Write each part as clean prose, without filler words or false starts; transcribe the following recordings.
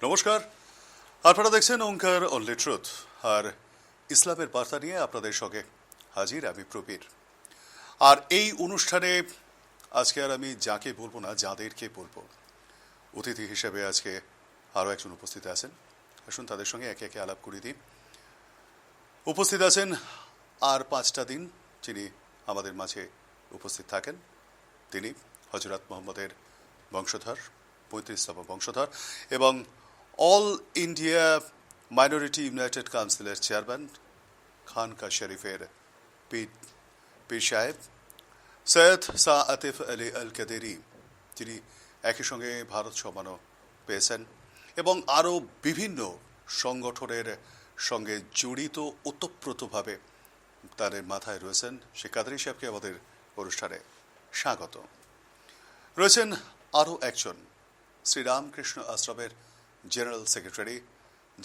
নমস্কার, আপনারা দেখছেন ওঙ্কার অনলি ট্রুথ, আর ইসলামের বার্তা নিয়ে আপনাদের সঙ্গে হাজির আমি প্রবীর। আর এই অনুষ্ঠানে আজকে আর আমি যাকে বলবো না, যাদেরকে বলবো, অতিথি হিসেবে আজকে আরও একজন উপস্থিত আছেন। আসুন তাদের সঙ্গে একে একে আলাপ করিয়ে দিই। উপস্থিত আছেন আর 5টা দিন যিনি আমাদের মাঝে উপস্থিত থাকেন, তিনি হযরত মুহাম্মদের বংশধর, 35তম বংশধর এবং অল ইন্ডিয়া মাইনরিটি ইউনাইটেড কাউন্সিলের চেয়ারম্যান, খানকা শরীফের পীর সাহেব সৈয়দ শাহ আতিফ আলী আল কাদেরি, যিনি একই সঙ্গে ভারত সম্মানও পেয়েছেন এবং আরও বিভিন্ন সংগঠনের সঙ্গে জড়িত ওতপ্রোতভাবে তাদের মাথায় রয়েছেন। সে কাদেরি সাহেবকে আমাদের অনুষ্ঠানে স্বাগত। রয়েছেন আরও একজন, শ্রীরামকৃষ্ণ আশ্রমের জেনারেল সেক্রেটারি,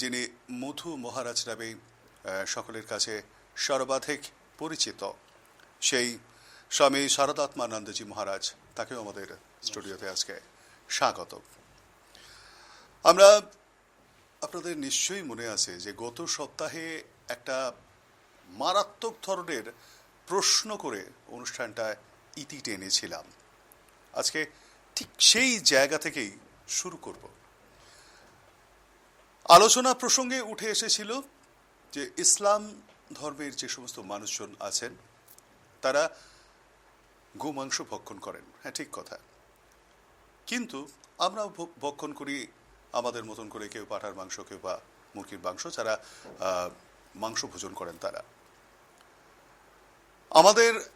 যিনি মধু মহারাজ নামে সকলের কাছে সর্বাধিক পরিচিত, সেই স্বামী শারদাত্মানন্দজি মহারাজ, তাকেও আমাদের স্টুডিওতে আজকে স্বাগত। আমরা, আপনাদের নিশ্চয়ই মনে আছে যে গত সপ্তাহে একটা মারাত্মক ধরনের প্রশ্ন করে অনুষ্ঠানটা ইতি টেনেছিলাম। আজকে ঠিক সেই জায়গা থেকেই শুরু করব। আলোচনা প্রসঙ্গে উঠে এসেছিল যে ইসলাম ধর্মের যে সমস্ত মানুষজন আছেন তারা গোমাংস ভক্ষণ করেন। হ্যাঁ, ঠিক কথা, কিন্তু আমরাও ভক্ষণ করি আমাদের মতন করে, কেউ পাঁঠার মাংস, কেউ বা মুরগির মাংস, যারা মাংস ভোজন করেন তারা।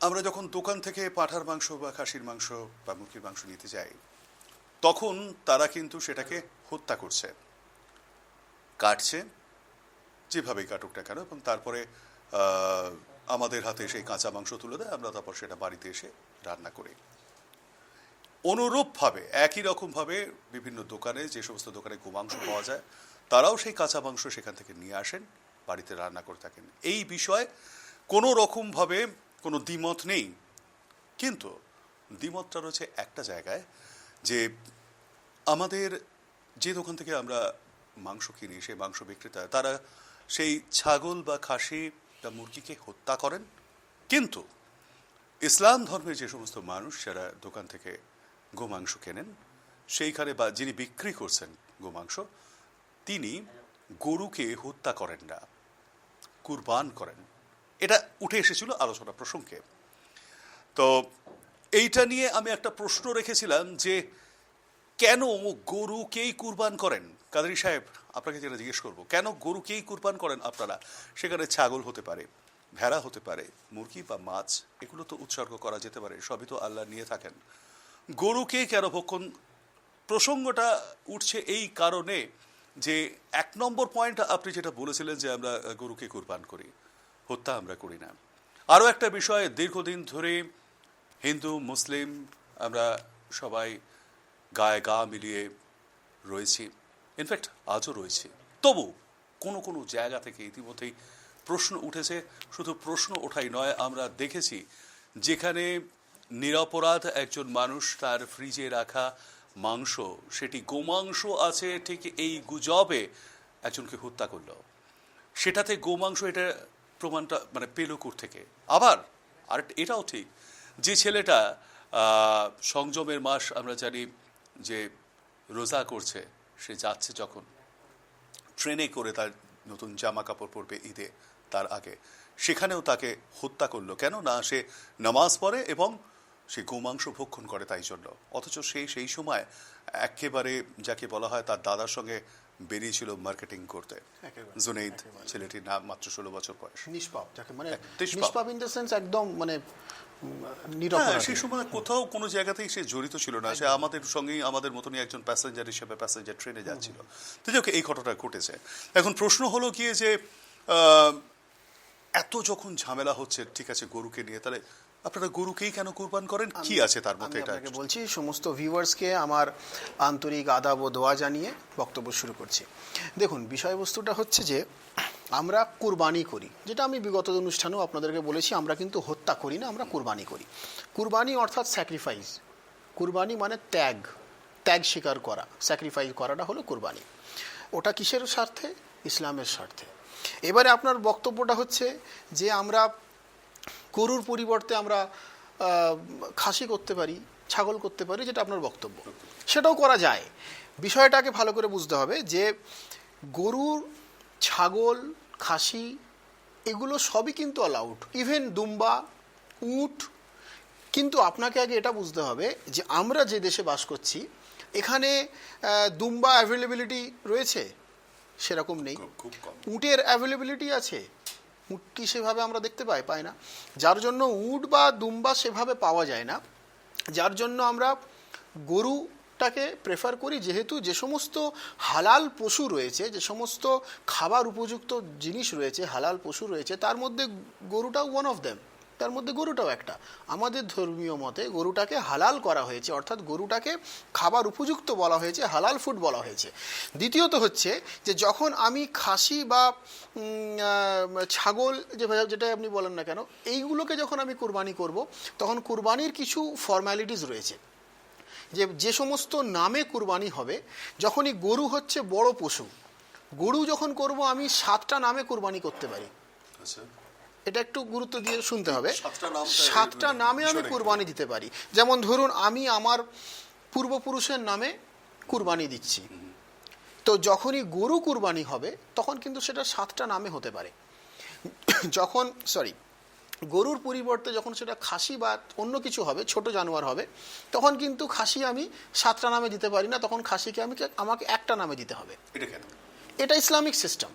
আমরা যখন দোকান থেকে পাঁঠার মাংস বা খাসির মাংস বা মুরগির মাংস নিতে যাই, তখন তারা কিন্তু সেটাকে হত্যা করছে, কাটছে, যেভাবেই কাটুক না কেন, এবং তারপরে আমাদের হাতে সেই কাঁচা মাংস তুলে দেয়, আমরা তারপর সেটা বাড়িতে এসে রান্না করি। অনুরূপভাবে একই রকমভাবে বিভিন্ন দোকানে, যে সমস্ত দোকানে গোমাংস পাওয়া যায়, তারাও সেই কাঁচা মাংস সেখান থেকে নিয়ে আসেন, বাড়িতে রান্না করে থাকেন। এই বিষয়ে কোনো রকমভাবে কোনো দ্বিমত নেই, কিন্তু দ্বিমতটা রয়েছে একটা জায়গায়, যে আমাদের যে দোকান থেকে আমরা মাংস কিনি, সেই মাংস বিক্রেতা তারা সেই ছাগল বা খাসি বা মুরগিকে হত্যা করেন, কিন্তু ইসলাম ধর্মের যে সমস্ত মানুষ যারা দোকান থেকে গোমাংস কেনেন, সেইখানে বা যিনি বিক্রি করছেন গোমাংস, তিনি গরুকে হত্যা করেন না, কুরবান করেন। এটা উঠে এসেছিল আলোচনা প্রসঙ্গে। তো এইটা নিয়ে আমি একটা প্রশ্ন রেখেছিলাম যে কেন গরুকেই কুরবান করেন? কাদেরি সাহেব, আপনাকে যেটা জিজ্ঞেস করবো, কেন গরুকেই কুরবান করেন আপনারা? সেখানে ছাগল হতে পারে, ভেড়া হতে পারে, মুরগি বা মাছ, এগুলো তো উৎসর্গ করা যেতে পারে, সবই তো আল্লাহ নিয়ে থাকেন। গরুকেই কেন ভক্ষণ? প্রসঙ্গটা উঠছে এই কারণে যে 1 নম্বর পয়েন্ট আপনি যেটা বলেছিলেন যে আমরা গরুকে কুরবান করি, হত্যা আমরা করি না। আরও একটা বিষয়, দীর্ঘদিন ধরে হিন্দু মুসলিম আমরা সবাই গায়ে গা মিলিয়ে রয়েছি, ইনফ্যাক্ট আজও রয়েছি। তবু কোনো কোনো জায়গা থেকে ইতিমধ্যেই প্রশ্ন উঠেছে। শুধু প্রশ্ন ওঠাই নয়, আমরা দেখেছি যেখানে নিরপরাধ একজন মানুষ তার ফ্রিজে রাখা মাংস, সেটি গোমাংস আছে ঠিক এই গুজবে একজনকে হত্যা করল। সেটাতে গোমাংস, এটা প্রমাণটা মানে পেল থেকে। আবার আর এটাও ঠিক, যে ছেলেটা সংযমের মাস আমরা জানি যে রোজা করছে, সে যাচ্ছে যখন ট্রেনে করে, তার নতুন জামা কাপড় পরবে ঈদে, তার আগে সেখানেও তাকে হত্যা করলো। কেন না? সে নামাজ পড়ে এবং সে গোমাংস ভক্ষণ করে, তাই জন্য। অথচ সেই সময় একেবারে যাকে বলা হয় তার দাদার সঙ্গে বেরিয়েছিল মার্কেটিং করতে। জুনেইদ ছেলেটির নাম, মাত্র 16 বছর বয়স। নিষ্পাপ, যাকে মানে নিষ্পাপ ইন দ্য সেন্স একদম মানে সেই সময় কোথাও কোনো জায়গাতেই সে জড়িত ছিল না, সে আমাদের সঙ্গেই, আমাদের মতনই একজন প্যাসেঞ্জার হিসেবে প্যাসেঞ্জার ট্রেনে যাচ্ছিল। তো যাকে এই ঘটনা ঘটেছে। এখন প্রশ্ন হলো গিয়ে যে এত যখন ঝামেলা হচ্ছে, ঠিক আছে গরুকে নিয়ে, তাহলে আপনারা গরুকেই কেন কুরবান করেন? কি আছে তার মধ্যে? এটা বলছি, সমস্ত ভিউয়ার্সকে আমার আন্তরিক আদাব ও দোয়া জানিয়ে বক্তব্য শুরু করছি। দেখুন, বিষয়বস্তুটা হচ্ছে যে আমরা কুরবানি করি, যেটা আমি বিগত অনুষ্ঠানেও আপনাদেরকে বলেছি, আমরা কিন্তু হত্যা করি না, আমরা কুরবানি করি। কুরবানি অর্থাৎ স্যাক্রিফাইস। কুরবানি মানে ত্যাগ, ত্যাগ স্বীকার করা, স্যাক্রিফাইস করাটা হলো কুরবানি। ওটা কিসের স্বার্থে? ইসলামের স্বার্থে। এবারে আপনার বক্তব্যটা হচ্ছে যে আমরা গরুর পরিবর্তে আমরা খাসি করতে পারি, ছাগল করতে পারি, যেটা আপনার বক্তব্য, সেটাও করা যায়। বিষয়টাকে ভালো করে বুঝতে হবে যে গরুর, ছাগল, খাসি এগুলো সবই কিন্তু অ্যালাউড, ইভেন দুম্বা, উট। কিন্তু আপনাকে আগে এটা বুঝতে হবে যে আমরা যে দেশে বাস করছি এখানে দুম্বা অ্যাভেলেবিলিটি রয়েছে? সেরকম নেই। উটের অ্যাভেলেবিলিটি আছে? উট কি সেভাবে আমরা দেখতে পাই না। যার জন্য উট বা দুম্বা সেভাবে পাওয়া যায় না, যার জন্য আমরা গরুটাকে প্রেফার করি। যেহেতু যে সমস্ত হালাল পশু রয়েছে, যে সমস্ত খাবার উপযুক্ত জিনিস রয়েছে, হালাল পশু রয়েছে, তার মধ্যে গরুটাও ওয়ান অফ দেম, তার মধ্যে গরুটাও একটা। আমাদের ধর্মীয় মতে গরুটাকে হালাল করা হয়েছে, অর্থাৎ গরুটাকে খাবার উপযুক্ত বলা হয়েছে, হালাল ফুড বলা হয়েছে। দ্বিতীয়ত হচ্ছে যে যখন আমি খাসি বা ছাগল, যেটাই আপনি বলেন না কেন, এইগুলোকে যখন আমি কুরবানি করব, তখন কুরবানির কিছু ফর্ম্যালিটিস রয়েছে। যে সমস্ত নামে কুরবানি হবে, যখনই গরু হচ্ছে বড় পশু, গরু যখন করব আমি 7টা নামে কুরবানি করতে পারি। এটা একটু গুরুত্ব দিয়ে শুনতে হবে। 7টা নামে আমি কুরবানি দিতে পারি। যেমন ধরুন আমি আমার পূর্বপুরুষের নামে কুরবানি দিচ্ছি, তো যখনই গরু কুরবানি হবে তখন কিন্তু সেটা 7টা নামে হতে পারে। গরুর পরিবর্তে যখন সেটা খাসি বা অন্য কিছু হবে, ছোট জানোয়ার হবে, তখন কিন্তু খাসি আমি 7টা নামে দিতে পারি না, তখন খাসিকে আমাকে একটা নামে দিতে হবে। এটা ইসলামিক সিস্টেম,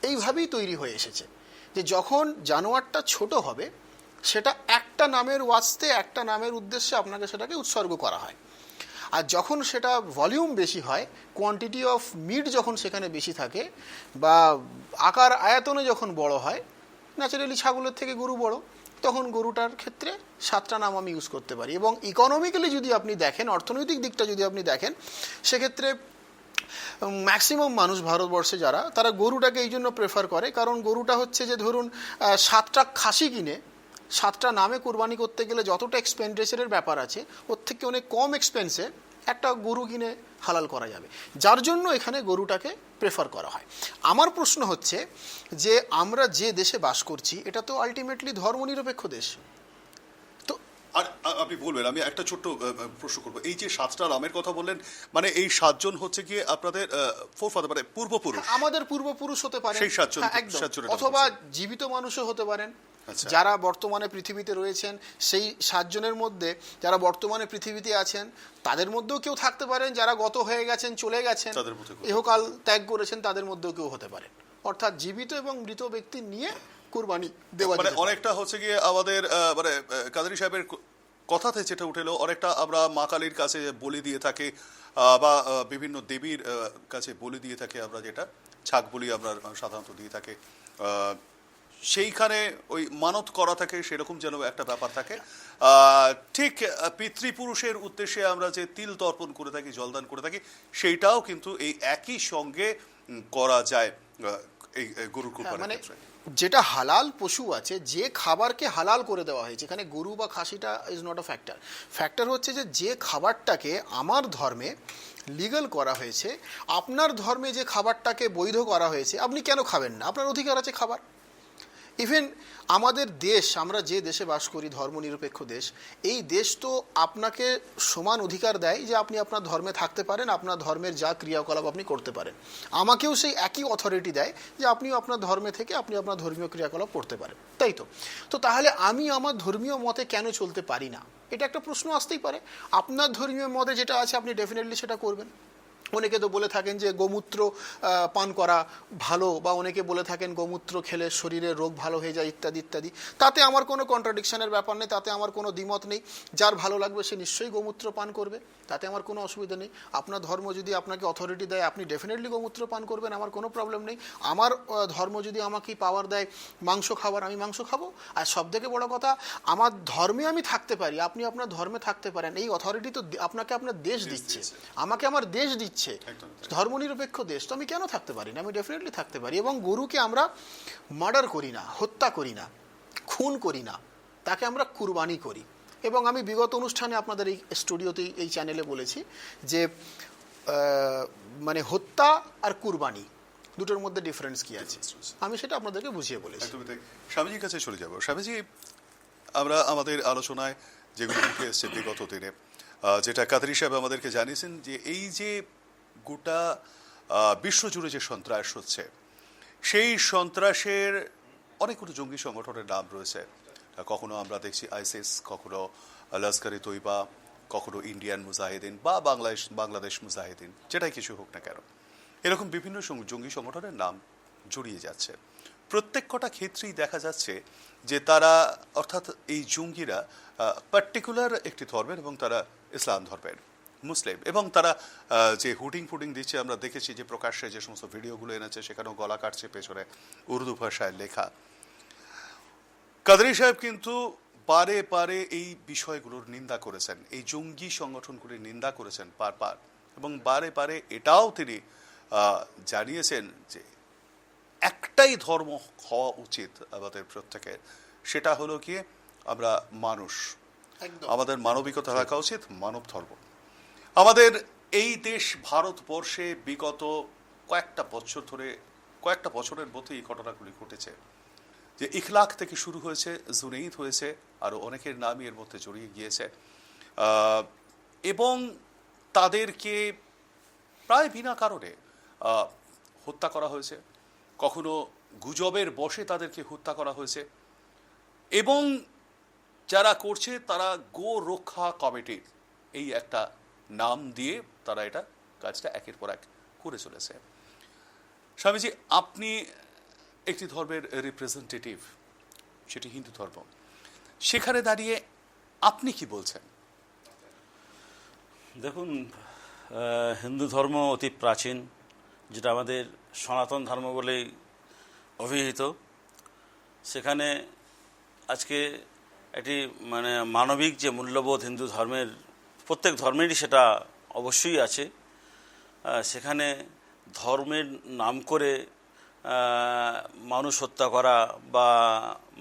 এইভাবেই তৈরি হয়ে এসেছে যে যখন জানোয়ারটা ছোট হবে সেটা একটা নামের ওয়াস্তে, একটা নামের উদ্দেশ্যে আপনাকে সেটাকে উৎসর্গ করা হয়। আর যখন সেটা ভলিউম বেশি হয়, কোয়ান্টিটি অফ মিট যখন সেখানে বেশি থাকে, বা আকার আয়তনে যখন বড় হয়, ন্যাচারালি ছাগলের থেকে গরু বড়, তখন গরুটার ক্ষেত্রে 7টা নাম আমি ইউজ করতে পারি। এবং ইকোনমিক্যালি যদি আপনি দেখেন, অর্থনৈতিক দিকটা যদি আপনি দেখেন, সেক্ষেত্রে ম্যাক্সিমাম মানুষ ভারতবর্ষে যারা, তারা গরুটাকে এই জন্য প্রেফার করে, কারণ গরুটা হচ্ছে যে ধরুন 7টা খাসি কিনে 7টা নামে কুরবানি করতে গেলে যতটা এক্সপেন্ডিচারের ব্যাপার আছে, ওর থেকে অনেক কম এক্সপেন্সে একটা গরু কিনে হালাল করা যাবে, যার জন্য এখানে গরুটাকে প্রেফার করা হয়। আমার প্রশ্ন হচ্ছে যে আমরা যে দেশে বাস করছি এটা তো আলটিমেটলি ধর্মনিরপেক্ষ দেশ। আর আপনি বলবেন, আমি একটা ছোট্ট প্রশ্ন করবো, এই যে 7টা নামের কথা বললেন, মানে এই 7 জন হচ্ছে গিয়ে আপনাদের ফোরফাদার, মানে পূর্বপুরুষ? আমাদের পূর্বপুরুষ হতে পারে সেই 7 জন, অথবা জীবিত মানুষও হতে পারেন যারা বর্তমানে পৃথিবীতে রয়েছেন। সেই 7 জনের মধ্যে যারা বর্তমানে পৃথিবীতে আছেন তাদের মধ্যেও কেউ থাকতে পারেন, যারা গত হয়ে গেছেন, চলে গেছেন, ইহকাল ত্যাগ করেছেন, তাদের মধ্যেও কেউ হতে পারেন। অর্থাৎ জীবিত এবং মৃত ব্যক্তি নিয়ে কুরবানি দেওয়া, মানে অনেকটা হচ্ছে গিয়ে আমাদের মানে কাদেরী সাহেবের কথাতে যেটা উঠে এলো, অনেকটা আমরা মা কালীর কাছে বলি দিয়ে থাকি বা বিভিন্ন দেবীর কাছে বলি দিয়ে থাকি, আমরা যেটা ছাগ বলি আমরা সাধারণত দিয়ে থাকি, সেইখানে ওই মানত করা থাকে, সেরকম যেন একটা ব্যাপার থাকে। ঠিক পিতৃপুরুষের উদ্দেশ্যে আমরা যে তিল তর্পণ করে থাকি, জলদান করে থাকি, সেইটাও কিন্তু এই একই সঙ্গে করা যায় এই গরুর কুরবানির ক্ষেত্রে। যেটা হালাল পশু আছে, যে খাবারকে হালাল করে দেওয়া হয়েছে, এখানে গরু বা খাসিটা is not a factor. Factor হচ্ছে যে খাবারটাকে আমার ধর্মে লিগাল করা হয়েছে, আপনার ধর্মে যে খাবারটাকে বৈধ করা হয়েছে, আপনি কেন খাবেন না? আপনার অধিকার আছে খাবার। ইভেন আমাদের দেশ, আমরা যে দেশে বাস করি, ধর্মনিরপেক্ষ দেশ, এই দেশ তো আপনাকে সমান অধিকার দেয় যে আপনি আপনার ধর্মে থাকতে পারেন, আপনার ধর্মের যা ক্রিয়াকলাপ আপনি করতে পারেন। আমাকেও সেই একই অথরিটি দেয় যে আপনিও আপনার ধর্মে থেকে আপনি আপনার ধর্মীয় ক্রিয়াকলাপ করতে পারেন, তাই তো? তো তাহলে আমি আমার ধর্মীয় মতে কেন চলতে পারি না? এটা একটা প্রশ্ন আসতেই পারে। আপনার ধর্মীয় মতে যেটা আছে আপনি ডেফিনেটলি সেটা করবেন। অনেকে তো বলে থাকেন যে গোমূত্র পান করা ভালো, বা অনেকে বলে থাকেন গোমূত্র খেলে শরীরের রোগ ভালো হয়ে যায়, ইত্যাদি ইত্যাদি। তাতে আমার কোনো কন্ট্রাডিকশনের ব্যাপার নেই, তাতে আমার কোনো দ্বিমত নেই। যার ভালো লাগবে সে নিশ্চয়ই গোমূত্র পান করবে, তাতে আমার কোনো অসুবিধা নেই। আপনার ধর্ম যদি আপনাকে অথরিটি দেয় আপনি ডেফিনেটলি গোমূত্র পান করবেন, আমার কোনো প্রবলেম নেই। আমার ধর্ম যদি আমাকে পাওয়ার দেয় মাংস খাবার, আমি মাংস খাবো। আর সবথেকে বড় কথা, আমার ধর্মে আমি থাকতে পারি, আপনি আপনার ধর্মে থাকতে পারেন, এই অথরিটি তো আপনাকে আপনার দেশ দিচ্ছে, আমাকে আমার দেশ দিচ্ছে। করছে, একদম তাই। ধর্মনিরপেক্ষ দেশ, তো আমি কেন থাকতে পারি না? আমি ডেফিনেটলি থাকতে পারি। এবং গরুকে আমরা মার্ডার করি না, হত্যা করি না, খুন করি না, তাকে আমরা কুরবানি করি। এবং আমি বিগত অনুষ্ঠানে আপনাদের এই স্টুডিওতে এই চ্যানেলে বলেছি যে মানে হত্যা আর কুরবানি দুটোর মধ্যে ডিফারেন্স কি আছে, আমি সেটা আপনাদেরকে বুঝিয়ে বলেছি। একদমই তাই। স্বামীজির কাছে চলে যাব। স্বামীজি, আমরা আমাদের আলোচনায় যেগুলো উঠে এসছে বিগত দিনে, যেটা কাদরি সাহেব আমাদেরকে জানিয়েছেন, যে এই যে গোটা বিশ্বজুড়ে যে সন্ত্রাস হচ্ছে, সেই সন্ত্রাসের অনেকগুলো জঙ্গি সংগঠনের নাম রয়েছে। কখনো আমরা দেখছি আইসিস, কখনো লস্কর-ই তৈবা, কখনো ইন্ডিয়ান মুজাহিদিন বা বাংলাদেশ মুজাহিদিন, যেটাই কিছু হোক না কেন, এরকম বিভিন্ন জঙ্গি সংগঠনের নাম জড়িয়ে যাচ্ছে। প্রত্যেক কটা ক্ষেত্রেই দেখা যাচ্ছে যে তারা, অর্থাৎ এই জঙ্গিরা পার্টিকুলার একটি ধর্মের, এবং তারা ইসলাম ধর্মের মুসলিম, এবং তারা যে হুডিং ফুডিং দিচ্ছে, আমরা দেখেছি যে প্রকাশ্যে যে সমস্ত ভিডিওগুলো এনেছে, সেখানেও গলা কাটছে পেছনে উর্দু ভাষায় লেখা। কাদরি সাহেব কিন্তু বারে বারে এই বিষয়গুলোর নিন্দা করেছেন, এই জঙ্গি সংগঠনগুলির নিন্দা করেছেন বারবার, এবং বারে বারে এটাও তিনি জানিয়েছেন যে একটাই ধর্ম হওয়া উচিত আমাদের প্রত্যেকের, সেটা হলো কি আমরা মানুষ, আমাদের মানবিকতা থাকা উচিত, মানব ধর্ম। আমাদের এই দেশ ভারতবর্ষে বিগত কয়েকটা বছরের মধ্যে এই ঘটনাগুলি ঘটেছে, যে ইখলাক থেকে শুরু হয়েছে, জুনেইদ হয়েছে, আরও অনেকের নামই এর মধ্যে জড়িয়ে গিয়েছে, এবং তাদেরকে প্রায় বিনা কারণে হত্যা করা হয়েছে, কখনো গুজবের বশে তাদেরকে হত্যা করা হয়েছে, এবং যারা করছে তারা গো রক্ষা কমিটি এই একটা নাম দিয়ে তারা এটা কাজটা একের পর এক করে চলেছে। স্বামীজি, আপনি একটি ধর্মের রিপ্রেজেন্টেটিভ, সেটি হিন্দু ধর্ম, সেখানে দাঁড়িয়ে আপনি কি বলছেন? দেখুন, হিন্দু ধর্ম অতি প্রাচীন, যেটা আমাদের সনাতন ধর্ম বলেই অভিহিত। সেখানে আজকে একটি মানে মানবিক যে মূল্যবোধ হিন্দু ধর্মের, প্রত্যেক ধর্মেরই সেটা অবশ্যই আছে। সেখানে ধর্মের নাম করে মানুষ হত্যা করা বা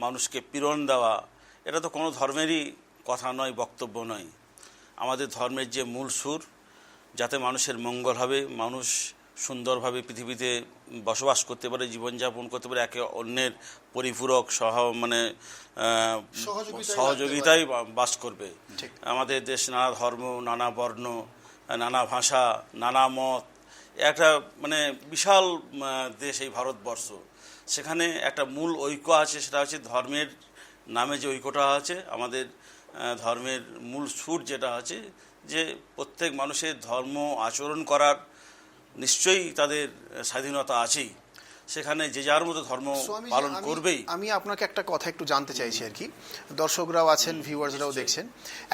মানুষকে পীড়ন দেওয়া, এটা তো কোনো ধর্মেরই কথা নয়, বক্তব্য নয়। আমাদের ধর্মের যে মূল সুর, যাতে মানুষের মঙ্গল হবে, মানুষ সুন্দরভাবে পৃথিবীতে বসবাস করতে পারে, জীবনযাপন করতে পারে, একে অন্যের পরিপূরক সহযোগিতায় বাস করবে। আমাদের দেশ নানা ধর্ম, নানা বর্ণ, নানা ভাষা, নানা মত, একটা মানে বিশাল দেশ এই ভারতবর্ষ। সেখানে একটা মূল ঐক্য আছে, সেটা হচ্ছে ধর্মের নামে যে ঐক্যটা আছে, আমাদের ধর্মের মূল সুর যেটা আছে, যে প্রত্যেক মানুষের ধর্ম আচরণ করার নিশ্চয়ই তাদের স্বাধীনতা আছেই, সেখানে যে যার মতো ধর্ম পালন করবেই। আমি আপনাকে একটা কথা একটু জানতে চাইছি আর কি, দর্শকরাও আছেন, ভিউয়ার্সরাও দেখছেন,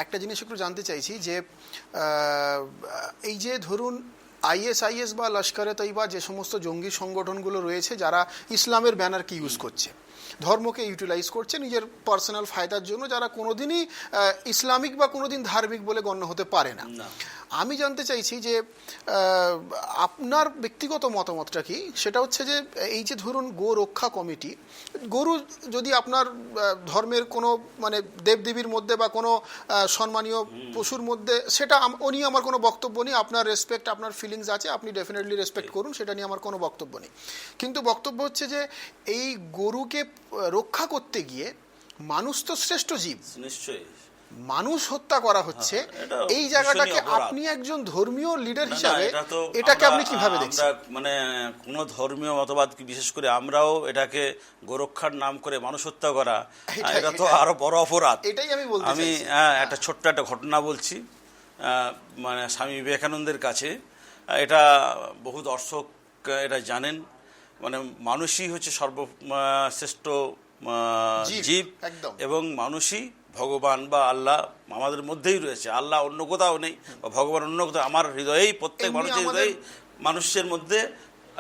একটা জিনিস একটু জানতে চাইছি যে এই যে ধরুন আইএসআইএস বা লস্কর-ই তৈবা যে সমস্ত জঙ্গি সংগঠনগুলো রয়েছে, যারা ইসলামের ব্যানারকে ইউজ করছে, ধর্মকে ইউটিলাইজ করছে নিজের পার্সোনাল ফায়দার জন্য, যারা কোনোদিনই ইসলামিক বা কোনোদিন ধার্মিক বলে গণ্য হতে পারে না, আমি জানতে চাইছি যে আপনার ব্যক্তিগত মতামতটা কি? সেটা হচ্ছে যে এই যে ধরুন গো রক্ষা কমিটি, গরু যদি আপনার ধর্মের কোনো মানে দেবদেবীর মধ্যে বা কোনো সম্মানীয় পশুর মধ্যে, সেটা ও নিয়ে আমার কোনো বক্তব্য নেই। আপনার রেসপেক্ট, আপনার ফিলিংস আছে, আপনি ডেফিনেটলি রেসপেক্ট করুন, সেটা নিয়ে আমার কোনো বক্তব্য নেই। কিন্তু বক্তব্য হচ্ছে যে এই গরুকে রক্ষা করতে গিয়ে মানুষ তো শ্রেষ্ঠ জীব, নিশ্চয়ই মানুষ হত্যা করা হচ্ছে, এই জায়গাটাকে আপনি একজন ধর্মীয় লিডার হিসাবে এটাকে আপনি কিভাবে দেখছেন? মানে কোন ধর্মীয় মতবাদ, বিশেষ করে আমরাও এটাকে গোরক্ষার নাম করে মানুষ হত্যা করা, এটা তো আরো বড় অপরাধ। এটাই আমি বলতে চাইছি। আমি একটা ছোট্ট একটা ঘটনা বলছি। মানে স্বামী বিবেকানন্দের কাছে, এটা বহু দর্শক এটা জানেন, মানে মানুষই হচ্ছে সর্বশ্রেষ্ঠ জীব, এবং মানুষই ভগবান বা আল্লাহ আমাদের মধ্যেই রয়েছে। আল্লাহ অন্য কোথাও নেই, বা ভগবান অন্য কোথাও, আমার হৃদয়েই, প্রত্যেক মানুষের হৃদয়েই মানুষের মধ্যে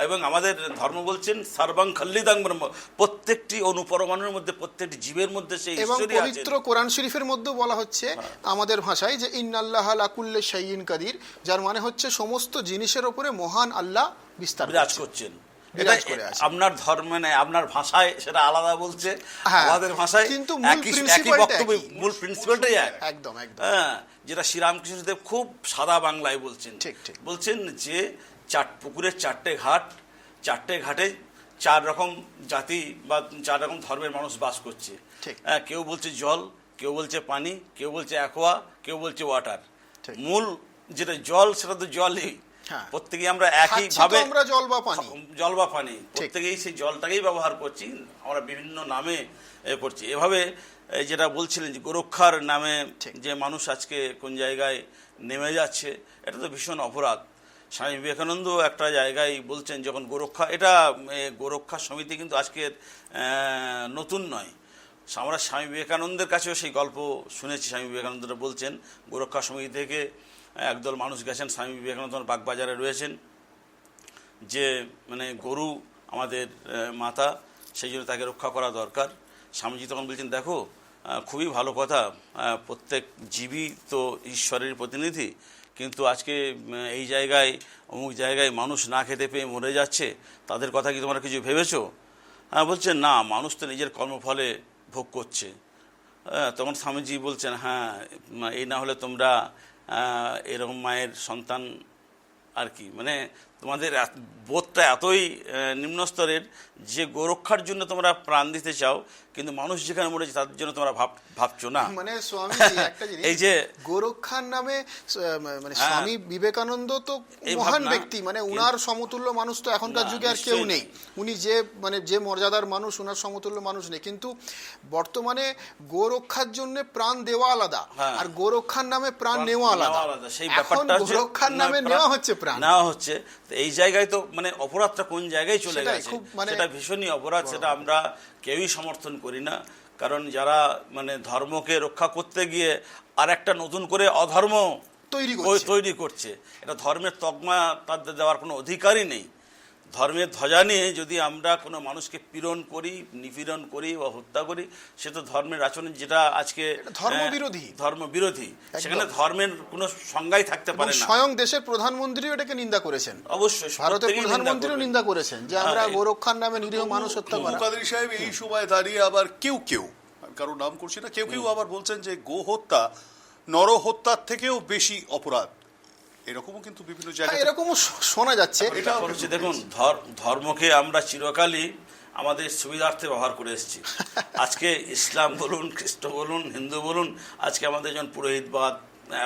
এবং আমাদের ধর্ম বলছেন সর্বাং খাল্লিদাং ব্রহ্ম, প্রত্যেকটি অনুপরমাণুর মধ্যে, প্রত্যেকটি জীবের মধ্যে সেই এবং ঈশ্বরই আছেন। পবিত্র কোরআন শরীফের মধ্যেও বলা হচ্ছে আমাদের ভাষায় যে ইন্নাল্লাহ আলা কুল্লি শাইইন কাদির, যার মানে হচ্ছে সমস্ত জিনিসের উপরে মহান আল্লাহ বিস্তার বিরাজ করছেন। এটা বিরাজ করে আছে। আপনার ধর্ম মানে আপনার ভাষায় সেটা আলাদা বলছে, হ্যাঁ, আমাদের ভাষায় কিন্তু মূল একই principle-টা বক্তব্য, একই। মূল প্রিন্সিপালটাই এক। একদম একদম হ্যাঁ, যেটা শ্রীরামকৃষ্ণদেব খুব সাদা বাংলায় বলছেন। ঠিক, ঠিক। বলছেন যে পুকুরের চারটে ঘাট, চারটে ঘাটে চার রকম জাতি বা চার রকম ধর্মের মানুষ বাস করছে। ঠিক। কেউ বলছে জল, কেউ বলছে পানি, কেউ বলছে অ্যাকোয়া, কেউ বলছে ওয়াটার। ঠিক। মূল যেটা জল সেটা তো জলই, হ্যাঁ। প্রত্যেকেই আমরা একই খাচ্ছি তো ভাবে আমরা জল বা পানি। জল বা পানি প্রত্যেকেই সেই জলটাকেই ব্যবহার করছি, আমরা বিভিন্ন নামে করছি। এভাবে যেটা বলছিলেন যে গোরক্ষার নামে ঠিক। যে মানুষ আজকে কোন জায়গায় নেমে যাচ্ছে, এটা তো ভীষণ অপরাধ। স্বামী বিবেকানন্দ একটা জায়গায় বলছেন যখন গোরক্ষা, এটা গোরক্ষা সমিতি কিন্তু আজকের নতুন নয়, আমরা স্বামী বিবেকানন্দের কাছেও সেই গল্প শুনেছি। স্বামী বিবেকানন্দরা বলছেন গোরক্ষা সমিতি থেকে একদল মানুষ গেছেন স্বামী বিবেকানন্দ বাগবাজারে রয়েছেন, যে মানে গরু আমাদের মাতা, সেই জন্য তাকে রক্ষা করা দরকার। স্বামীজি তখন বলছেন দেখো খুবই ভালো কথা, প্রত্যেক জীবই তো ঈশ্বরের প্রতিনিধি, কিন্তু আজকে এই জায়গায় অমুক জায়গায় মানুষ না খেতে পেয়ে মরে যাচ্ছে, তাদের কথা কি তোমরা কিছু ভেবেছো? বলছেন না, মানুষ তো নিজের কর্মফলে ভোগ করছে। তখন স্বামীজি বলছেন হ্যাঁ, এই না হলে তোমরা এরকম মায়ের সন্তান আর কি, মানে তোমাদের বোধটা এতই নিম্ন স্তরের যে গোরক্ষার জন্য তোমরা প্রাণ দিতে চাও, কিন্তু মানুষ যেখানে মরেছে তাদের জন্য তোমরা ভাবছো না। মানে স্বামী একটা জিনিস, এই যে গোরক্ষার নামে মানে স্বামী বিবেকানন্দ তো এই মহান ভাবনা, ব্যক্তি, মানে উনার সমতুল্য মানুষ তো এখনকার না, যুগে আর কেউ নিশ্চয়ই নেই। উনি যে মানে যে মর্যাদার মানুষ, উনার সমতুল্য মানুষ নেই। কিন্তু বর্তমানে গোরক্ষার জন্য প্রাণ দেওয়া আলাদা, হ্যাঁ। আর গোরক্ষার নামে প্রাণ নেওয়া আলাদা। সেই এখন ব্যাপারটা হচ্ছে গোরক্ষার নামে নেওয়া হচ্ছে প্রাণ, নেওয়া হচ্ছে। তো এই জায়গায় তো মানে অপরাধটা কোন জায়গায় চলে সেটাই গেছে, খুব মানে সেটা ভীষণই অপরাধ। সেটা আমরা কেউই সমর্থন করি না, কারণ যারা মানে ধর্মকে রক্ষা করতে গিয়ে আর একটা নতুন করে অধর্ম তৈরি করছে, এটা ধর্মের তকমা তাদের দেওয়ার কোনো অধিকারই নেই। ধর্মের ধ্বজা নিয়ে যদি আমরা কোনো মানুষকে পীড়ন করি, নিপীড়ন করি বা হত্যা করি, সে তো ধর্মের আচরণ, যেটা আজকে ধর্মবিরোধী। সেখানে ধর্মের কোনো সংজ্ঞাই থাকতে পারে না। স্বয়ং দেশের প্রধানমন্ত্রীও এটাকে নিন্দা করেছেন। অবশ্যই ভারতের প্রধানমন্ত্রীও নিন্দা করেছেন যে আমরা গোরক্ষার নামে নিরীহ মানুষ হত্যা করা। কাদের সাহেব এই সময় দাঁড়িয়ে আবার কেউ কারো নাম করছি না, কেউ আবার বলছেন যে গো হত্যা নরহত্যার থেকেও বেশি অপরাধ। এরকমও কিন্তু বিভিন্ন জায়গায় এরকমও শোনা যাচ্ছে। এটা হচ্ছে দেখুন, ধর্মকে আমরা চিরকালই আমাদের সুবিধার্থে ব্যবহার করে এসেছি। আজকে ইসলাম বলুন, খ্রিস্ট বলুন, হিন্দু বলুন, আজকে আমাদের যখন পুরোহিতবাদ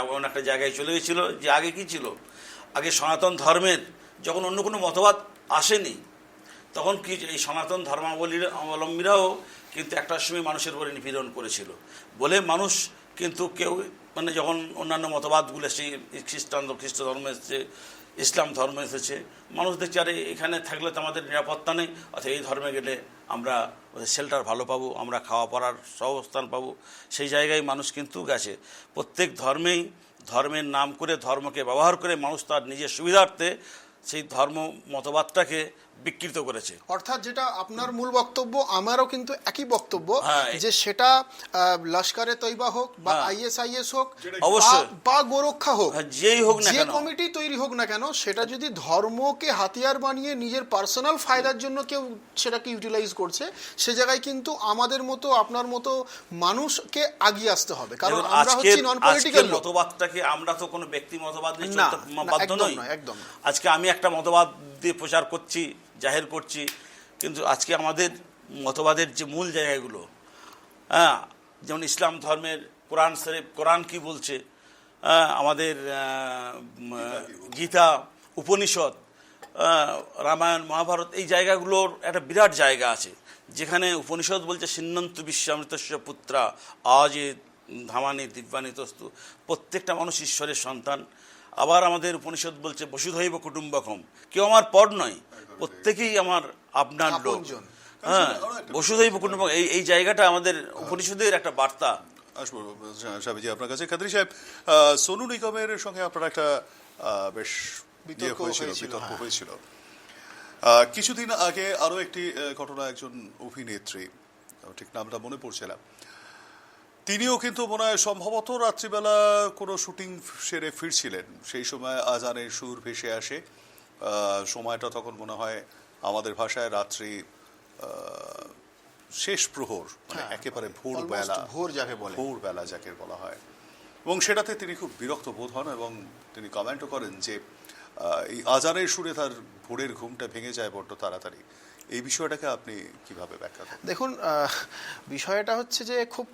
এমন একটা জায়গায় চলে গেছিল যে আগে কি ছিল, আগে সনাতন ধর্মের যখন অন্য কোনো মতবাদ আসেনি, তখন কি এই সনাতন ধর্মাবলম্বীরাও কিন্তু একটা সময় মানুষের উপরে নিপীড়ন করেছিল বলে মানুষ কিন্তু কেউ মানে যখন অন্যান্য মতবাদগুলো এসেছে, খ্রিস্ট ধর্ম এসেছে, ইসলাম ধর্ম এসেছে, মানুষ দেখছে আরে এখানে থাকলে তো আমাদের নিরাপত্তা নেই, অর্থাৎ এই ধর্মে গেলে আমরা শেল্টার ভালো পাবো, আমরা খাওয়া পড়ার সহাবস্থান পাবো, সেই জায়গায় মানুষ কিন্তু গেছে। প্রত্যেক ধর্মের নাম করে, ধর্মকে ব্যবহার করে মানুষ তার নিজের সুবিধার্থে সেই ধর্ম মতবাদটাকে বিকৃত করেছে। অর্থাৎ যেটা আপনার মূল বক্তব্য, আমারও কিন্তু একই বক্তব্য, হ্যাঁ, যে সেটা লস্করে তৈবা হোক বা ISIS হোক অবশ্যই বা গোরক্ষা হোক, যেই হোক না যে কেন, কমিটি তৈরি হোক না কেন, সেটা যদি ধর্মকে হাতিয়ার বানিয়ে নিজের পার্সোনাল ফায়দার জন্য কেউ সেটাকে ইউটিলাইজ করছে, সে জায়গায় কিন্তু আমাদের মতো আপনার মতো মানুষকে আগিয়ে আসতে হবে। কারণ আমরা হচ্ছি নন পলিটিক্যাল মতবাদটাকে, আমরা তো কোনো ব্যক্তি মতবাদ নিয়ে চলতে বাধ্য নই। একদম। আজকে আমি একটা মতবাদ দিয়ে প্রচার করছি, জাহির করছি, কিন্তু আজকে আমাদের মতবাদের যে মূল জায়গাগুলো, যেমন ইসলাম ধর্মের কোরআন কি বলছে, আমাদের গীতা, উপনিষদ, রামায়ণ, মহাভারত, এই জায়গাগুলোর একটা বিরাট জায়গা আছে, যেখানে উপনিষদ বলছে সিন্নন্তু বিশ্বামৃতস্য পুত্রা আজে ধামানি দিব্যানি তস্তু, প্রত্যেকটা মানুষ ঈশ্বরের সন্তান। আবার আমাদের উপনিষদ বলছে বসুধৈব কুটুম্বকম, কেউ আমার পর নয়, প্রত্যেকেই আমার আপনার লোক। হ্যাঁ, বসুধৈব কুটুম্বকম, এই জায়গাটা আমাদের উপনিষদের একটা বার্তা। আসবো স্বামীজি আপনার কাছে। কাদরি সাহেব, সোনু নিগমের সঙ্গে আপনার একটা বেশ বিতর্ক হয়েছিল। কিছুদিন আগে আরো একটি ঘটনা, একজন অভিনেত্রী, ঠিক নামটা মনে পড়ছে না, তিনিও কিন্তু মনে হয় সম্ভবত রাত্রিবেলা কোনো শুটিং সেরে ফিরছিলেন, সেই সময় আজানের সুর ভেসে আসে। সময়টা তখন মনে হয় আমাদের ভাষায় রাত্রি শেষ প্রহর, মানে একেবারে ভোরবেলা, ভোরবেলা যাকে বলা হয়। এবং সেটাতে তিনি খুব বিরক্ত বোধ হন এবং তিনি কমেন্টও করেন যে এই আজানের সুরে তার ভোরের ঘুমটা ভেঙে যায় বড্ড তাড়াতাড়ি। এই বিষয়টাকে আপনি কিভাবে ব্যাখ্যা করেন? দেখুন, বিষয়টা হচ্ছে যে খুব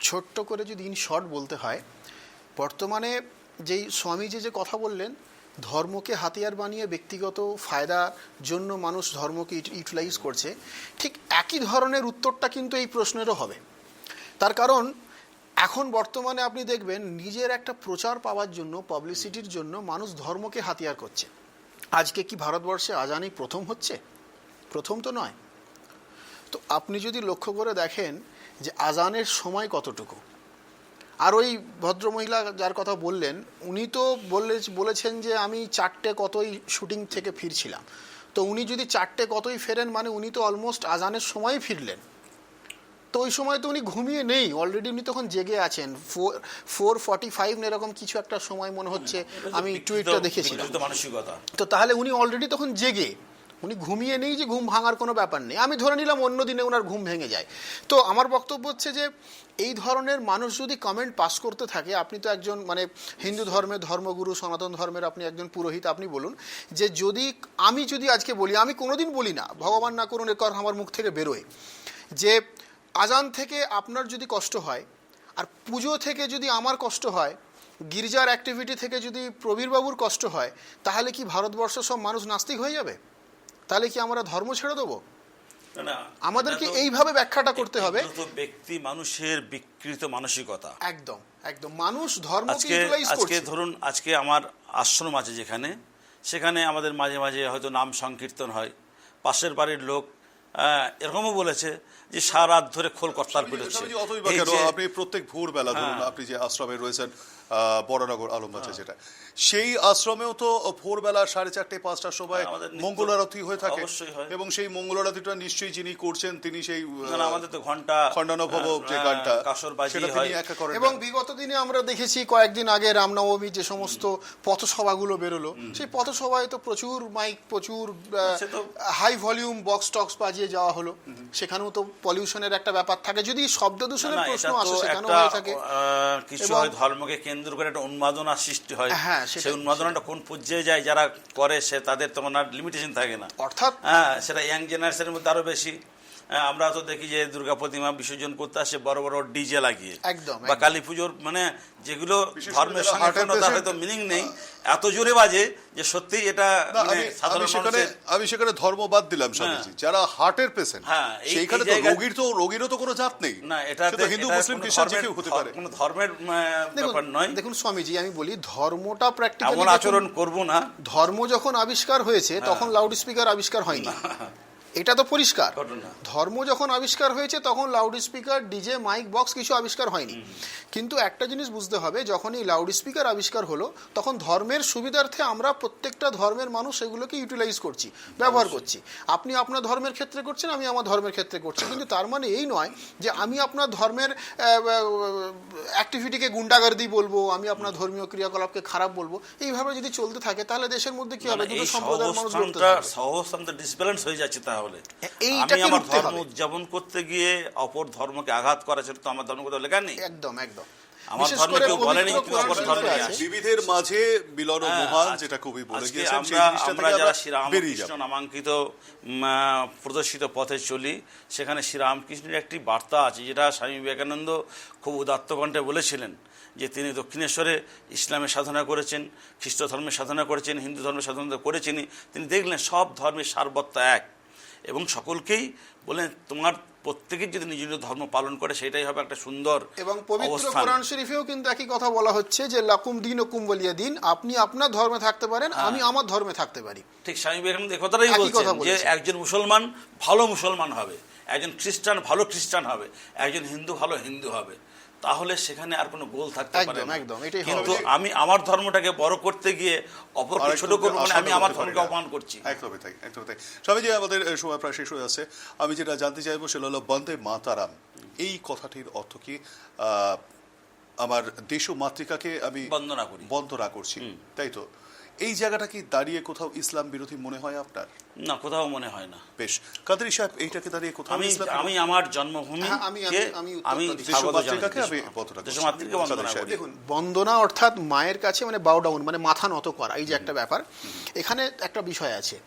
ছোট্ট করে যদি ইন শর্ট বলতে হয়, বর্তমানে যেই স্বামীজি যে কথা বললেন, ধর্মকে হাতিয়ার বানিয়ে ব্যক্তিগত ফায়দার জন্য মানুষ ধর্মকে ইউটিলাইজ করছে, ঠিক একই ধরনের উত্তরটা কিন্তু এই প্রশ্নেরও হবে। তার কারণ এখন বর্তমানে আপনি দেখবেন নিজের একটা প্রচার পাওয়ার জন্য, পাবলিসিটির জন্য মানুষ ধর্মকে হাতিয়ার করছে। আজকে কি ভারতবর্ষে আজানই প্রথম হচ্ছে? প্রথম তো নয়। তো আপনি যদি লক্ষ্য করে দেখেন যে আজানের সময় কতটুকু, আর ওই ভদ্রমহিলা যার কথা বললেন উনি তো বলেছেন যে আমি 4টে কতই শুটিং থেকে ফিরছিলাম। তো উনি যদি 4টে কতই ফেরেন মানে উনি তো অলমোস্ট আজানের সময়ই ফিরলেন। তো ওই সময় তো উনি ঘুমিয়ে নেই, অলরেডি উনি তখন জেগে আছেন। 4:45 এরকম কিছু একটা সময় মনে হচ্ছে, আমি টুইটটা দেখেছিলাম। তো তাহলে উনি অলরেডি তখন জেগে, উনি ঘুমিয়ে নেই যে ঘুম ভাঙার কোনো ব্যাপার নেই। আমি ধরে নিলাম অন্য দিনে ওনার ঘুম ভেঙে যায়। তো আমার বক্তব্য হচ্ছে যে এই ধরনের মানুষ যদি কমেন্ট পাস করতে থাকে, আপনি তো একজন মানে হিন্দু ধর্মের ধর্মগুরু, সনাতন ধর্মের আপনি একজন পুরোহিত, আপনি বলুন যে আমি যদি আজকে বলি, আমি কোনোদিন বলি না, ভগবান না করুন এ কথা আমার মুখ থেকে বেরোয়, যে আজান থেকে আপনার যদি কষ্ট হয়, আর পুজো থেকে যদি আমার কষ্ট হয়, গির্জার অ্যাক্টিভিটি থেকে যদি প্রবীরবাবুর কষ্ট হয়, তাহলে কি ভারতবর্ষ সব মানুষ নাস্তিক হয়ে যাবে? তাহলে কি আমরা ধর্ম ছেড়ে দেবো? আমাদেরকে এইভাবে ব্যাখ্যাটা করতে হবে। ব্যক্তি মানুষের বিকৃত মানসিকতা, একদম একদম মানুষ ধর্মকে ইউটিলাইজ করছে। ধরুন আজকে আমার আশ্রম আছে যেখানে, সেখানে আমাদের মাঝে মাঝে হয়তো নাম সংকীর্তন হয়। পাশের বাড়ির লোক এরকমও বলেছে যে সারা রাত ধরে খোল করতাল পেরোচ্ছে। আপনি প্রত্যেক ভোরবেলা ধরুন, আপনি যে আশ্রমে রয়েছেন বড়নগর আলমবাজার, যেটা সেই আশ্রমেও তো ভোরবেলা 4:30 5টার সময় মঙ্গল আরতি হয়ে থাকে, এবং সেই মঙ্গল আরতিটা নিশ্চয়ই যিনি করছেন তিনি সেই আমাদের তো ঘন্টা খণ্ডানুভব যে গানটা সেটা তিনি একা করেন। এবং বিগত দিনে আমরা দেখেছি কয়েকদিন আগে রামনবমী যে সমস্ত পথসভাগুলো বেরোলো, সেই পথসভায় তো প্রচুর মাইক, প্রচুর হাই ভলিউম বক্স টক্স বাজিয়ে যাওয়া হলো। সেখানেও তো পলিউশনের একটা ব্যাপার থাকে, যদি শব্দ দূষণের প্রশ্ন আসে সেখানেও হয়ে থাকে। কিছু হয় ধর্মকে কেন্দ্র করে একটা উন্মাদনা সৃষ্টি হয়, সেই উন্মাদনাটা কোন পর্যায়ে যায় যারা করে সে তাদের তখন আর লিমিটেশন থাকে না, অর্থাৎ সেটা ইয়াং জেনারেশনের মধ্যে আরো বেশি। আমরা তো দেখি যে দুর্গা প্রতিমা বিসর্জন করতে আসে বড় বড় ডিজে লাগিয়ে, বা কালী পুজোর মানে যেগুলো ধর্মের সঙ্গে হয়তো মিনিং নেই, এত জোরে বাজে যে সত্যি এটা আমি সেখানে ধর্ম বাদ দিলাম স্বামীজি, যারা হার্টের পেশেন্ট সেইখানে তো রোগীরও তো কোনো জাত নেই না, এটা হিন্দু মুসলিম খ্রিস্টান যে কেউ হতে পারে, কোনো ধর্মের ব্যাপার নয়। দেখুন স্বামীজি, আমি বলি ধর্মটা প্র্যাকটিক্যালি এমন আচরণ করব না। ধর্ম যখন আবিষ্কার হয়েছে তখন লাউড স্পিকার আবিষ্কার হয়নি, এটা তো পরিষ্কার। ধর্ম যখন আবিষ্কার হয়েছে তখন loud speaker, DJ, mic, box কিছু আবিষ্কার হয়নি। কিন্তু একটা জিনিস বুঝতে হবে, যখন এই লাউড স্পিকার আবিষ্কার হলো তখন ধর্মের সুবিধার্থে আমরা প্রত্যেকটা ধর্মের মানুষ এগুলোকে ইউটিলাইজ করছি, ব্যবহার করছি। আপনি আপনার ধর্মের ক্ষেত্রে করছেন, আমি আমার ধর্মের ক্ষেত্রে করছি, কিন্তু তার মানে এই নয় যে আমি আপনার ধর্মের অ্যাক্টিভিটিকে গুন্ডাগার্দি বলবো, আমি আপনার ধর্মীয় ক্রিয়াকলাপকে খারাপ বলবো। এইভাবে যদি চলতে থাকে তাহলে দেশের মধ্যে কি হবে? দুটো সম্প্রদায়ের মানুষ সহস্রান্ত ডিসব্যালেন্স হয়ে যাচ্ছে। তাহলে আমি আমার ধর্ম উদযাপন করতে গিয়ে অপর ধর্মকে আঘাত করা, সেটা তো আমার ধর্ম কোথাও লেখা নেই। একদম একদম আমার ধর্মে কেউ বলেনি তুমি অপর ধর্মে আসো। বিবিধের মাঝে মিলন মহান, যেটা কবি বলে গিয়েছেন। আমরা যারা শ্রীরামকৃষ্ণ নামাঙ্কিত প্রদর্শিত পথে চলি, সেখানে শ্রীরামকৃষ্ণের একটি বার্তা আছে, যেটা স্বামী বিবেকানন্দ খুব উদাত্ত কণ্ঠে বলেছিলেন, যে তিনি দক্ষিণেশ্বরে ইসলামের সাধনা করেছেন, খ্রিস্ট ধর্মের সাধনা করেছেন, হিন্দু ধর্মের সাধনা করেছেন। তিনি দেখলেন সব ধর্মের সারবত্তা এক, এবং সকলকেই বলেন তোমার প্রত্যেকের যদি নিজ নিজ ধর্ম পালন করে সেটাই হবে একটা সুন্দর। এবং পবিত্র কোরআন শরীফেও কিন্তু একই কথা বলা হচ্ছে যে লাকুম দীনুকুম ওয়ালিয়া দিন, আপনি আপনার ধর্মে থাকতে পারেন, আমি আমার ধর্মে থাকতে পারি। ঠিক স্বামী বিবেকানন্দ এই কথাটাই বলছেন যে একজন মুসলমান ভালো মুসলমান হবে, একজন খ্রিস্টান ভালো খ্রিস্টান হবে, একজন হিন্দু ভালো হিন্দু হবে, তাহলে সেখানে আর কোনো গোল থাকতে পারে না। একদম, এটাই কিন্তু আমি আমার ধর্মটাকে বড় করতে গিয়ে অপরকে ছোট করবো, মানে আমি আমার ধর্মকে অপমান করছি। একদমই তাই, একদমই তাই। স্বামীজি, আমাদের সময় প্রায় শেষ হয়ে যাচ্ছে। আমি যেটা জানতে চাইবো সেটা হলো বন্দে মাতারাম, এই কথাটির অর্থ কি? আমার দেশ ও মাতৃকাকে আমি বন্দনা করছি, তাই তো? এই জায়গাটা কি দাঁড়িয়ে কোথাও ইসলাম বিরোধী মনে হয় আপনার? না, কোথাও মনে হয় না। বেশ, কাদরী সাহেব, এইটাকে দাঁড়িয়ে কোথাও আমি আমার জন্মভূমি দেখুন, বন্দনা অর্থাৎ মায়ের কাছে মানে বাউ ডাউন, মানে মাথা নত করা, এই যে একটা ব্যাপার। এখানে একটা বিষয় আছে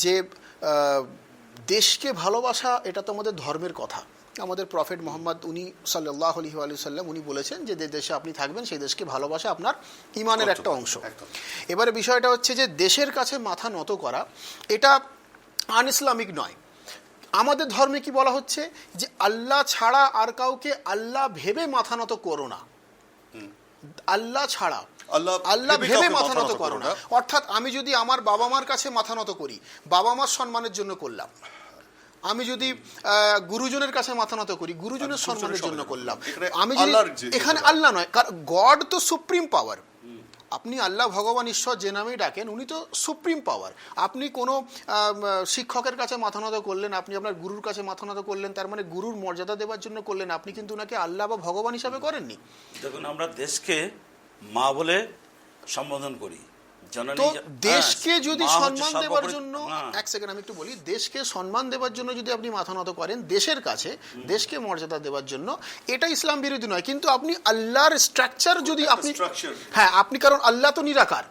যে দেশকে ভালোবাসা, এটা তো আমাদের ধর্মের কথা। আমাদের প্রফেট মোহাম্মদ উনি সাল্লাল্লাহু আলাইহি ওয়া সাল্লাম উনি বলেছেন যে দেশে আপনি থাকবেন সেই দেশকে ভালোবাসা আপনার ঈমানের একটা অংশ। এবারে বিষয়টা হচ্ছে যে দেশের কাছে মাথা নত করা এটা আন ইসলামিক নয়। আমাদের ধর্মে কি বলা হচ্ছে যে আল্লাহ ছাড়া আর কাউকে আল্লাহ ভেবে মাথা নত করো না, আল্লাহ ছাড়া আল্লাহ ভেবে মাথা নত করো না। অর্থাৎ আমি যদি আমার বাবা মার কাছে মাথা নত করি, বাবা মার সম্মানের জন্য করলাম। আমি যদি গুরুজনের কাছে মাথা নত করি, গুরুজনের সম্মানের জন্য করলাম। আমি যদি এখানে আল্লাহ নয়, গড তো সুপ্রিম পাওয়ার। আপনি আল্লাহ ভগবান ঈশ্বর যে নামেই ডাকেন, উনি তো সুপ্রিম পাওয়ার। আপনি কোনো শিক্ষকের কাছে মাথা নত করলেন, আপনি আপনার গুরুর কাছে মাথা নত করলেন, তার মানে গুরুর মর্যাদা দেওয়ার জন্য করলেন, আপনি কিন্তু ওনাকে আল্লাহ বা ভগবান হিসাবে করেননি। দেখুন, আমরা দেশকে মা বলে সম্বোধন করি। তো দেশকে যদি সম্মান দেওয়ার জন্য, এক সেকেন্ড আমি একটু বলি, দেশকে সম্মান দেওয়ার জন্য যদি আপনি মাথা নত করেন দেশের কাছে, দেশকে মর্যাদা দেওয়ার জন্য, এটা ইসলাম বিরোধী নয়। কিন্তু আপনি আল্লাহর স্ট্রাকচার যদি আপনি, হ্যাঁ আপনি, কারণ আল্লাহ তো নিরাকার,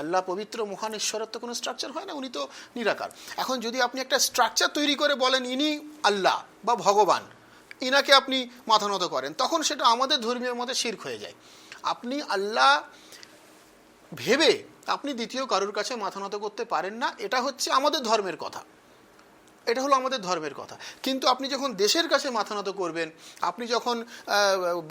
আল্লাহ পবিত্র মহান ঈশ্বরের তো কোনো স্ট্রাকচার হয় না, উনি তো নিরাকার। এখন যদি আপনি একটা স্ট্রাকচার তৈরি করে বলেন ইনি আল্লাহ বা ভগবান, ইনাকে আপনি মাথা নত করেন, তখন সেটা আমাদের ধর্মীয় মতে শিরক হয়ে যায়। আপনি আল্লাহ ভেবে আপনি দ্বিতীয় কারোর কাছে মাথা নত করতে পারেন না, এটা হচ্ছে আমাদের ধর্মের কথা, এটা হলো আমাদের ধর্মের কথা। কিন্তু আপনি যখন দেশের কাছে মাথা নত করবেন, আপনি যখন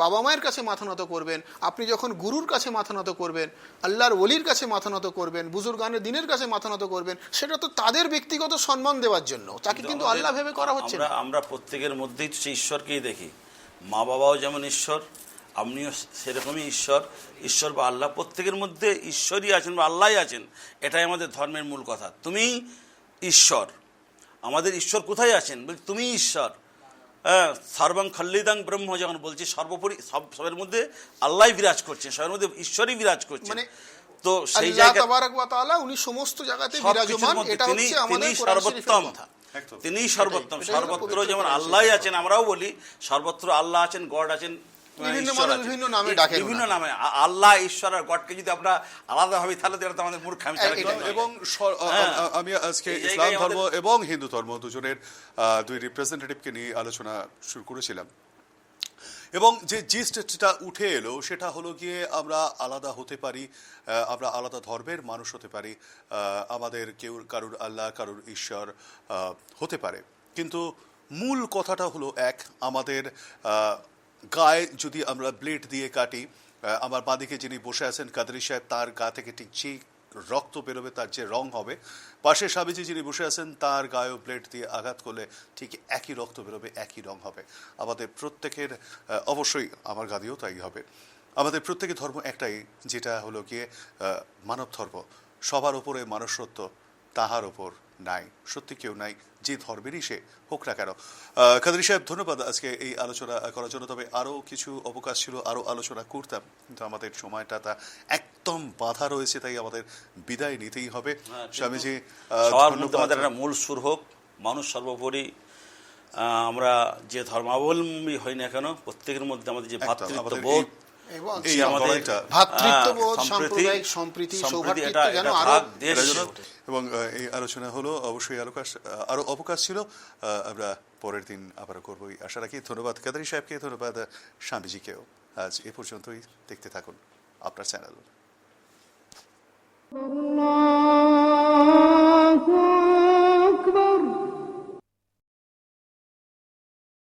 বাবা মায়ের কাছে মাথা নত করবেন, আপনি যখন গুরুর কাছে মাথা নত করবেন, আল্লাহর ওলির কাছে মাথা নত করবেন, বুজুর্গানের দিনের কাছে মাথা নত করবেন, সেটা তো তাদের ব্যক্তিগত সম্মান দেওয়ার জন্য, তাকে কিন্তু আল্লাহ ভেবে করা হচ্ছে না। আমরা প্রত্যেকের মধ্যেই সেই ঈশ্বরকেই দেখি। মা বাবাও যেমন ঈশ্বর, আপনিও সেরকমই ঈশ্বর। ঈশ্বর বা আল্লাহ, প্রত্যেকের মধ্যে ঈশ্বরই আছেন বা আল্লাহই আছেন, এটাই আমাদের ধর্মের মূল কথা। তুমি ঈশ্বর, আমাদের ঈশ্বর কোথায় আছেন? বলছি তুমি ঈশ্বর। হ্যাঁ, সর্বং খল্লিদাং ব্রহ্ম যখন বলছি, সর্বোপরি সবের মধ্যে আল্লাহ বিরাজ করছেন, সবের মধ্যে ঈশ্বরই বিরাজ করছেন। মানে তো সেই জায়গায় তাবারাক ওয়া তাআলা উনি সমস্ত জায়গাতে বিরাজমান, এটা হচ্ছে আমাদের সর্বোত্তম, তিনিই সর্বোত্তম। সর্বত্র যেমন আল্লাহই আছেন, আমরাও বলি সর্বত্র আল্লাহ আছেন, গড আছেন, বিভিন্ন নামে। আল্লাহ, ঈশ্বর আর গডকে যদি আমরা আলাদা ভাবে, তাহলে তো আমাদের মূর্খামি। এবং আমি আজকে ইসলাম ধর্ম এবং হিন্দু ধর্ম দুজনের দুই রিপ্রেজেন্টেটিভকে নিয়ে আলোচনা শুরু করেছিলাম, এবং যে জিস্টটা উঠে এলো সেটা হলো গিয়ে আমরা আলাদা হতে পারি, আমরা আলাদা ধর্মের মানুষ হতে পারি, আমাদের কেউ কারুর আল্লাহ কারুর ঈশ্বর হতে পারে, কিন্তু মূল কথাটা হলো এক। আমাদের গায়ে যদি আমরা ব্লেড দিয়ে কাটি, আমার বাঁদিকে যিনি বসে আছেন কাদরী সাহেব, তার গা থেকে ঠিক যে রক্ত বেরোবে, তার যে রং হবে, পাশে স্বামীজি যিনি বসে আছেন তার গায়েও ব্লেড দিয়ে আঘাত করলে ঠিক একই রক্ত বেরোবে, একই রং হবে। আমাদের প্রত্যেকের, অবশ্যই আমার গা দিয়েও তাই হবে। আমাদের প্রত্যেকের ধর্ম একটাই, যেটা হলো গিয়ে মানব ধর্ম। সবার উপরে মানুষত্ব, তাহার ওপর নাই, সত্যি কেউ নাই, যে ধর্মেরই সে হোক না কেন। কাদরী সাহেব, ধন্যবাদ আজকে এই আলোচনা করার জন্য। তবে আরও কিছু অবকাশ ছিল, আরও আলোচনা করতাম, কিন্তু আমাদের সময়টা তা একদম বাধা রয়েছে, তাই আমাদের বিদায় নিতেই হবে। স্বামীজি, আমাদের একটা মূল সুর হোক, মানুষ সর্বোপরি। আমরা যে ধর্মাবলম্বী হই না কেন, প্রত্যেকের মধ্যে আমাদের যে ভ্রাতৃত্ববোধ, এবং এই আলোচনা হলো, অবশ্যই আরো অবকাশ ছিল, আমরা পরের দিন আবার করবোই আশা রাখি। ধন্যবাদ কাদরী সাহেবকে, ধন্যবাদ স্বামীজিকেও। আজ এ পর্যন্তই, দেখতে থাকুন আপনার চ্যানেল।